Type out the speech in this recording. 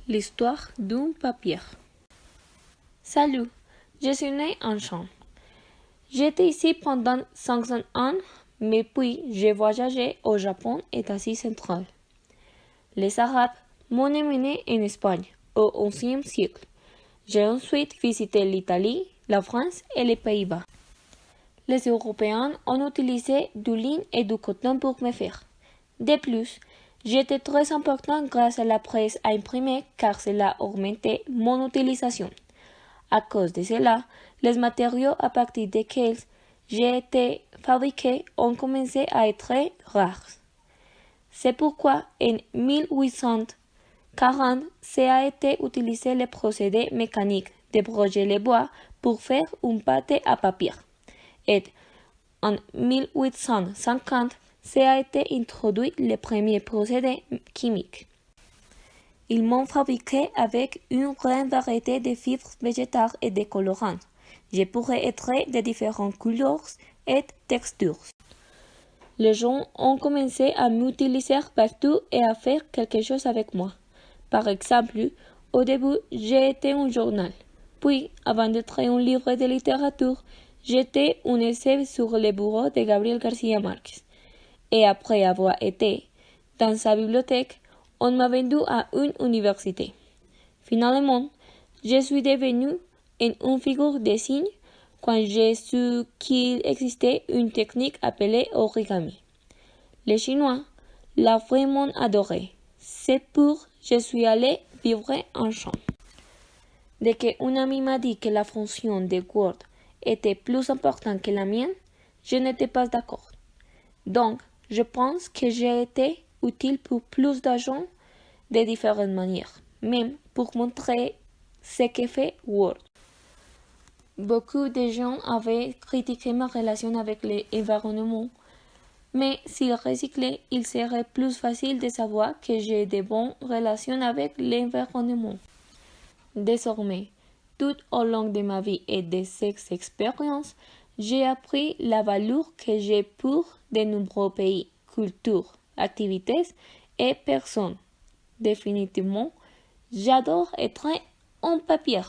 L'histoire d'un papier. Salut, je suis né en Chine. J'étais ici pendant 500 ans, mais puis j'ai voyagé au Japon et Asie centrale. Les Arabes m'ont emmené en Espagne au XIe siècle. J'ai ensuite visité l'Italie, la France et les Pays-Bas. Les Européens ont utilisé du lin et du coton pour me faire. De plus, j'étais très important grâce à la presse imprimée car cela augmentait mon utilisation. À cause de cela, les matériaux à partir desquels j'ai été fabriqué ont commencé à être rares. C'est pourquoi en 1840, a été utilisé le procédé mécanique de broyer le bois pour faire un pâté à papier. Et en 1850, a été introduit le premier procédé chimique. Ils m'ont fabriqué avec une grande variété de fibres végétales et de colorants. Je pourrais être de différentes couleurs et textures. Les gens ont commencé à m'utiliser partout et à faire quelque chose avec moi. Par exemple, au début, j'ai été un journal. Puis, avant d'être un livre de littérature, j'étais un essai sur le bureau de Gabriel García Márquez. Et après avoir été dans sa bibliothèque, on m'a vendu à une université. Finalement, je suis devenue une figure de signe quand j'ai su qu'il existait une technique appelée origami. Les Chinois l'ont vraiment adoré. C'est pour que je suis allée vivre en Chine. Dès qu'un ami m'a dit que la fonction de Word était plus importante que la mienne, je n'étais pas d'accord. Donc, je pense que j'ai été utile pour plus d'agents de différentes manières, même pour montrer ce que fait Word. Beaucoup de gens avaient critiqué ma relation avec l'environnement, mais s'ils recyclaient, il serait plus facile de savoir que j'ai de bonnes relations avec l'environnement. Désormais, tout au long de ma vie et de ces expériences, j'ai appris la valeur que j'ai pour de nombreux pays, cultures, activités et personnes. Définitivement, j'adore être un papier.